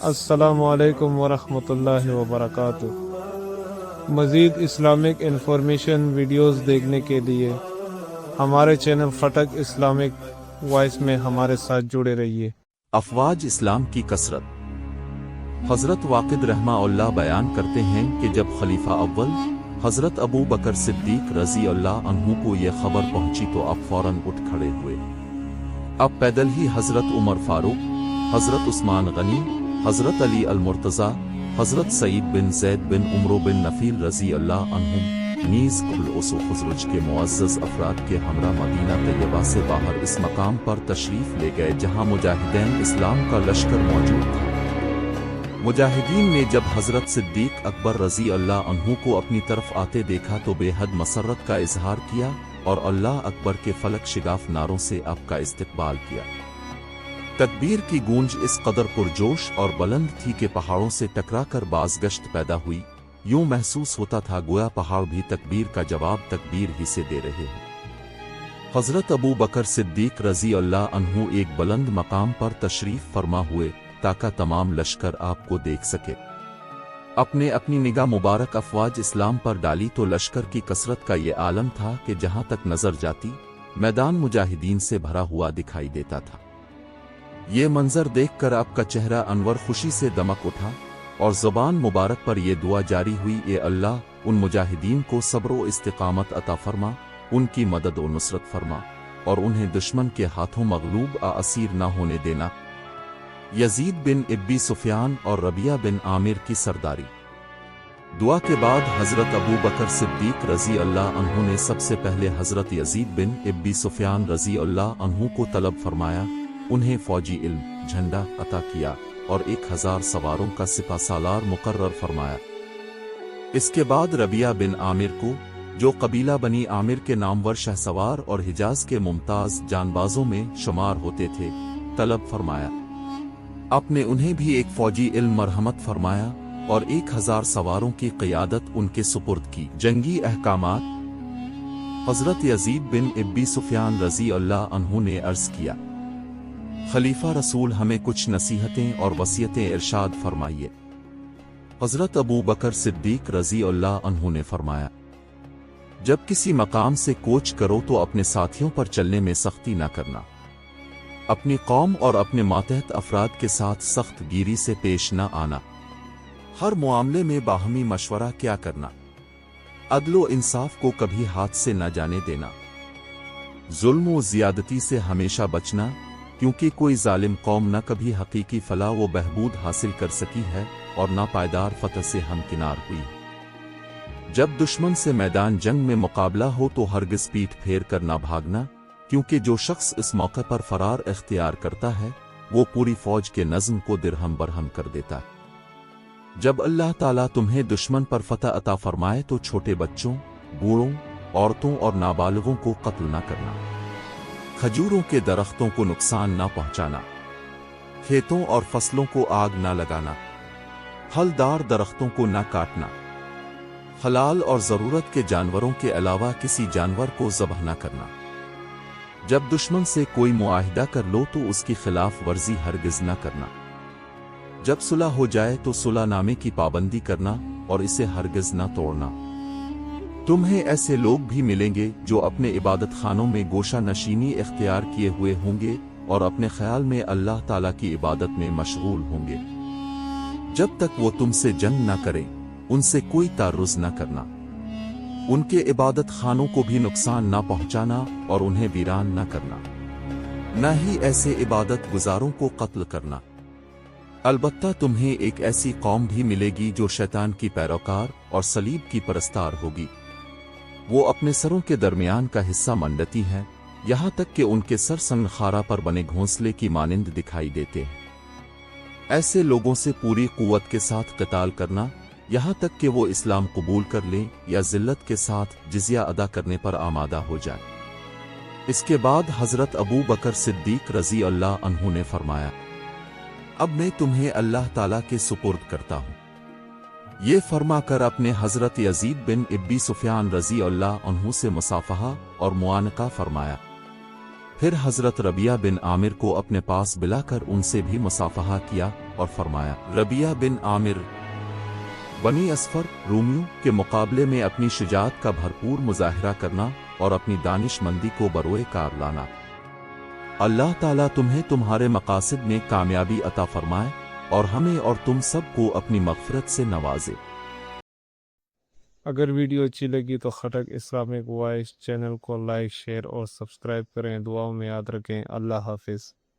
السلام علیکم ورحمۃ اللہ وبرکاتہ۔ مزید اسلامک انفارمیشن ویڈیوز دیکھنے کے لیے ہمارے چینل فٹک اسلامک وائس میں ہمارے ساتھ جڑے رہیے۔ افواج اسلام کی کثرت۔ حضرت واقد رحمہ اللہ بیان کرتے ہیں کہ جب خلیفہ اول حضرت ابو بکر صدیق رضی اللہ عنہ کو یہ خبر پہنچی تو اب فوراً اٹھ کھڑے ہوئے۔ اب پیدل ہی حضرت عمر فاروق، حضرت عثمان غنی، حضرت علی المرتضیٰ، حضرت سعید بن زید بن عمرو بن نفیل رضی اللہ عنہم نیز کل اوس و خزرج کے معزز افراد کے ہمراہ مدینہ طیبہ سے باہر اس مقام پر تشریف لے گئے جہاں مجاہدین اسلام کا لشکر موجود تھا۔ مجاہدین نے جب حضرت صدیق اکبر رضی اللہ عنہ کو اپنی طرف آتے دیکھا تو بے حد مسرت کا اظہار کیا اور اللہ اکبر کے فلک شگاف نعروں سے آپ کا استقبال کیا۔ تکبیر کی گونج اس قدر پرجوش اور بلند تھی کہ پہاڑوں سے ٹکرا کر بازگشت پیدا ہوئی، یوں محسوس ہوتا تھا گویا پہاڑ بھی تکبیر کا جواب تکبیر ہی سے دے رہے ہیں۔ حضرت ابو بکر صدیق رضی اللہ عنہ ایک بلند مقام پر تشریف فرما ہوئے تاکہ تمام لشکر آپ کو دیکھ سکے۔ اپنی نگاہ مبارک افواج اسلام پر ڈالی تو لشکر کی کثرت کا یہ عالم تھا کہ جہاں تک نظر جاتی میدان مجاہدین سے بھرا ہوا دکھائی دیتا تھا۔ یہ منظر دیکھ کر آپ کا چہرہ انور خوشی سے دمک اٹھا اور زبان مبارک پر یہ دعا جاری ہوئی، اے اللہ ان مجاہدین کو صبر و استقامت عطا فرما، ان کی مدد و نصرت فرما اور انہیں دشمن کے ہاتھوں مغلوب اسیر نہ ہونے دینا۔ یزید بن ابی سفیان اور ربیہ بن عامر کی سرداری۔ دعا کے بعد حضرت ابو بکر صدیق رضی اللہ عنہ نے سب سے پہلے حضرت یزید بن ابی سفیان رضی اللہ عنہ کو طلب فرمایا، انہیں فوجی علم جھنڈا عطا کیا اور 1000 سواروں کا سپہ سالار مقرر فرمایا۔ اس کے بعد ربیہ بن عامر کو، جو قبیلہ بنی عامر کے نامور شہسوار اور حجاز کے ممتاز جانبازوں میں شمار ہوتے تھے، طلب فرمایا۔ آپ نے انہیں بھی ایک فوجی علم مرحمت فرمایا اور 1000 سواروں کی قیادت ان کے سپرد کی۔ جنگی احکامات۔ حضرت یزید بن ابی سفیان رضی اللہ عنہ نے عرض کیا، خلیفہ رسول ہمیں کچھ نصیحتیں اور وصیتیں ارشاد فرمائیے۔ حضرت ابو بکر صدیق رضی اللہ عنہ نے فرمایا، جب کسی مقام سے کوچ کرو تو اپنے ساتھیوں پر چلنے میں سختی نہ کرنا، اپنی قوم اور اپنے ماتحت افراد کے ساتھ سخت گیری سے پیش نہ آنا، ہر معاملے میں باہمی مشورہ کیا کرنا، عدل و انصاف کو کبھی ہاتھ سے نہ جانے دینا، ظلم و زیادتی سے ہمیشہ بچنا، کیونکہ کوئی ظالم قوم نہ کبھی حقیقی فلاح و بہبود حاصل کر سکی ہے اور نہ پائیدار فتح سے ہمکنار ہوئی۔ جب دشمن سے میدان جنگ میں مقابلہ ہو تو ہرگز پیٹھ پھیر کر نہ بھاگنا، کیونکہ جو شخص اس موقع پر فرار اختیار کرتا ہے وہ پوری فوج کے نظم کو درہم برہم کر دیتا ہے۔ جب اللہ تعالیٰ تمہیں دشمن پر فتح عطا فرمائے تو چھوٹے بچوں، بوڑھوں، عورتوں اور نابالغوں کو قتل نہ کرنا، کھجوروں کے درختوں کو نقصان نہ پہنچانا، کھیتوں اور فصلوں کو آگ نہ لگانا، پھلدار درختوں کو نہ کاٹنا، حلال اور ضرورت کے جانوروں کے علاوہ کسی جانور کو ذبح نہ کرنا۔ جب دشمن سے کوئی معاہدہ کر لو تو اس کی خلاف ورزی ہرگز نہ کرنا۔ جب صلح ہو جائے تو صلح نامے کی پابندی کرنا اور اسے ہرگز نہ توڑنا۔ تمہیں ایسے لوگ بھی ملیں گے جو اپنے عبادت خانوں میں گوشہ نشینی اختیار کیے ہوئے ہوں گے اور اپنے خیال میں اللہ تعالیٰ کی عبادت میں مشغول ہوں گے۔ جب تک وہ تم سے جنگ نہ کریں ان سے کوئی تعرض نہ کرنا، ان کے عبادت خانوں کو بھی نقصان نہ پہنچانا اور انہیں ویران نہ کرنا، نہ ہی ایسے عبادت گزاروں کو قتل کرنا۔ البتہ تمہیں ایک ایسی قوم بھی ملے گی جو شیطان کی پیروکار اور صلیب کی پرستار ہوگی، وہ اپنے سروں کے درمیان کا حصہ منڈتی ہیں، یہاں تک کہ ان کے سر سنگ خارا پر بنے گھونسلے کی مانند دکھائی دیتے ہیں۔ ایسے لوگوں سے پوری قوت کے ساتھ قتال کرنا، یہاں تک کہ وہ اسلام قبول کر لیں یا ذلت کے ساتھ جزیہ ادا کرنے پر آمادہ ہو جائے۔ اس کے بعد حضرت ابو بکر صدیق رضی اللہ عنہ نے فرمایا، اب میں تمہیں اللہ تعالیٰ کے سپرد کرتا ہوں۔ یہ فرما کر اپنے حضرت یزید بن ابی سفیان رضی اللہ عنہ سے مصافحہ اور معانقہ فرمایا۔ پھر حضرت ربیہ بن عامر کو اپنے پاس بلا کر ان سے بھی مصافحہ کیا اور فرمایا ربیہ بن عامر بنی اسفر رومیوں کے مقابلے میں اپنی شجاعت کا بھرپور مظاہرہ کرنا اور اپنی دانش مندی کو بروئے کار لانا۔ اللہ تعالیٰ تمہیں تمہارے مقاصد میں کامیابی عطا فرمائے اور ہمیں اور تم سب کو اپنی مغفرت سے نوازے۔ اگر ویڈیو اچھی لگی تو خٹک اسلامک وائس چینل کو لائک، شیئر اور سبسکرائب کریں۔ دعاؤں میں یاد رکھیں۔ اللہ حافظ۔